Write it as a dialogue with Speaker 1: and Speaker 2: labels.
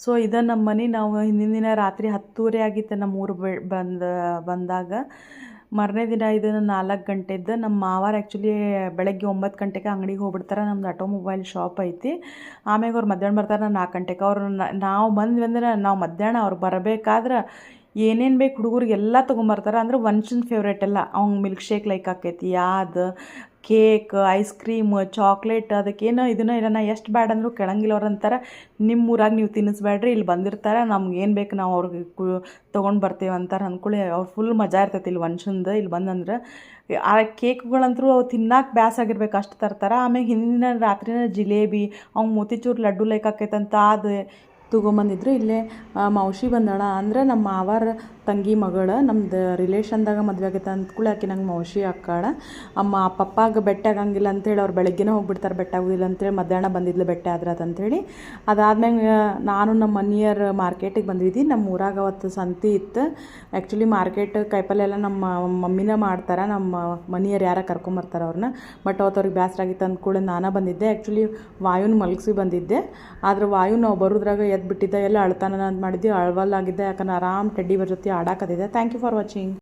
Speaker 1: So ಇದು ನಮ್ಮ ಮನೆ. ನಾವು ಹಿಂದಿನ ದಿನ ರಾತ್ರಿ 10:30 ಆಗಿತ್ತು ನಮ್ಮ ಊರು ಬಂದಾಗ. ಮರನೇ ದಿನ ಇದನ್ನು 4 ಗಂಟೆದ್ದು ನಮ್ಮ ಮಾವಾರ ಆ್ಯಕ್ಚುಲಿ ಬೆಳಗ್ಗೆ 9 ಗಂಟೆಗೆ ಅಂಗಡಿಗೆ ಹೋಗ್ಬಿಡ್ತಾರೆ. ನಮ್ದು ಆಟೋಮೊಬೈಲ್ ಶಾಪ್ ಐತಿ. ಆಮ್ಯಾಗ ಅವ್ರು ಮಧ್ಯಾಹ್ನ ಬರ್ತಾರೆ 4 ಗಂಟೆಗೆ. ಅವ್ರು ನಾವು ಬಂದ್ವಿ ಅಂದ್ರೆ ನಾವು ಮಧ್ಯಾಹ್ನ ಅವ್ರು ಬರಬೇಕಾದ್ರೆ ಏನೇನು ಬೇಕು ಹುಡುಗರಿಗೆಲ್ಲ ತೊಗೊಂಬರ್ತಾರೆ. ಅಂದ್ರೆ ವಂಶನ ಫೇವ್ರೇಟ್ ಎಲ್ಲ. ಅವ್ನು ಮಿಲ್ಕ್ ಶೇಕ್ ಲೈಕ್ ಆಕೈತಿ, ಯಾವ್ದು ಕೇಕ್, ಐಸ್ ಕ್ರೀಮ್, ಚಾಕ್ಲೇಟ್, ಅದಕ್ಕೇನೋ ಇದನ್ನ ಇಲ್ಲ. ನಾ ಎಷ್ಟು ಬ್ಯಾಡ ಅಂದರೂ ಕೆಳಂಗಿಲ್ಲ. ಅವ್ರು ಅಂತಾರೆ ನಿಮ್ಮ ಊರಾಗ ನೀವು ತಿನ್ನಿಸ್ಬೇಡ್ರಿ, ಇಲ್ಲಿ ಬಂದಿರ್ತಾರೆ, ನಮ್ಗೆ ಏನು ಬೇಕು ನಾವು ಅವ್ರಿಗೆ ತೊಗೊಂಡು ಬರ್ತೀವಿ ಅಂತಾರೆ. ಅಂದ್ಕೊಳ್ಳಿ ಅವ್ರು ಫುಲ್ ಮಜಾ ಇರ್ತೈತಿ ಇಲ್ಲಿ ವಂಶಂದು. ಇಲ್ಲಿ ಬಂದಂದ್ರೆ ಆ ಕೇಕ್ಗಳಂತೂ ಅವು ತಿನ್ನಕ್ಕೆ ಬ್ಯಾಸಾಗಿರ್ಬೇಕು ಅಷ್ಟು ತರ್ತಾರೆ. ಆಮೇಲೆ ಹಿಂದಿನ ರಾತ್ರಿನ ಜಿಲೇಬಿ, ಅವ್ನು ಮೋತಿಚೂರ್ ಲಡ್ಡು ಲೈಕ್ ಆಕೈತಂತ ಅದು ತೊಗೊಂಬಂದಿದ್ರು. ಇಲ್ಲೇ ಮೌಶಿ ಬಂದಾಳ. ಅಂದ್ರೆ ನಮ್ಮ ಮಾವಾರ ತಂಗಿ ಮಗಳು. ನಮ್ದು ರಿಲೇಷನ್ದಾಗ ಮದುವೆ ಆಗೈತೆ ಅಂದ್ಕೂಳೆ ಆಕೆ ನಂಗೆ ಮೌಶಿ ಅಕ್ಕಾಳ. ಪಪ್ಪಾಗ ಬೆಟ್ಟೆ ಆಗಂಗಿಲ್ಲ ಅಂಥೇಳಿ ಅವ್ರು ಬೆಳಗ್ಗೆನೇ ಹೋಗ್ಬಿಡ್ತಾರೆ, ಬೆಟ್ಟ ಆಗೋದಿಲ್ಲ ಅಂತೇಳಿ. ಮಧ್ಯಾಹ್ನ ಬಂದಿದ್ಲು ಬೆಟ್ಟೆ ಆದ್ರೆ ಅಂಥೇಳಿ. ಅದಾದ್ಮೇಲೆ ನಾನು ನಮ್ಮ ಮನಿಯರ್ ಮಾರ್ಕೆಟಿಗೆ ಬಂದಿದ್ವಿ. ನಮ್ಮ ಊರಾಗ ಅವತ್ತು ಸಂತೆ ಇತ್ತು. ಆ್ಯಕ್ಚುಲಿ ಮಾರ್ಕೆಟ್ ಕಾಯಿಪಲ್ಲೆ ಎಲ್ಲ ನಮ್ಮ ಮಮ್ಮಿನೇ ಮಾಡ್ತಾರೆ. ನಮ್ಮ ಮನಿಯರ್ ಯಾರ ಕರ್ಕೊಂಬರ್ತಾರೆ ಅವ್ರನ್ನ. ಬಟ್ ಅವತ್ತು ಅವ್ರಿಗೆ ಬೇಸರ ಆಗಿತ್ತು ಅಂದ್ಕೂಳೆ ನಾನು ಬಂದಿದ್ದೆ. ಆ್ಯಕ್ಚುಲಿ ವಾಯುನ ಮಲಗಿಸಿ ಬಂದಿದ್ದೆ. ಆದ್ರೆ ವಾಯು ನಾವು ಬರೋದ್ರಾಗ ಎದ್ದು ಬಿಟ್ಟಿದ್ದೆ, ಎಲ್ಲ ಅಳ್ತಾನ ಅಂತ ಮಾಡಿದ್ವಿ. ಅಳವಲ್ಲಾಗಿದ್ದೆ, ಯಾಕಂದ್ರೆ ಆರಾಮ್ ಟೆಡ್ಡಿ ಬರ್ ಜೊತೆ ಆಡಾಕತ್ತಿದ್ದೆ. Thank you for watching.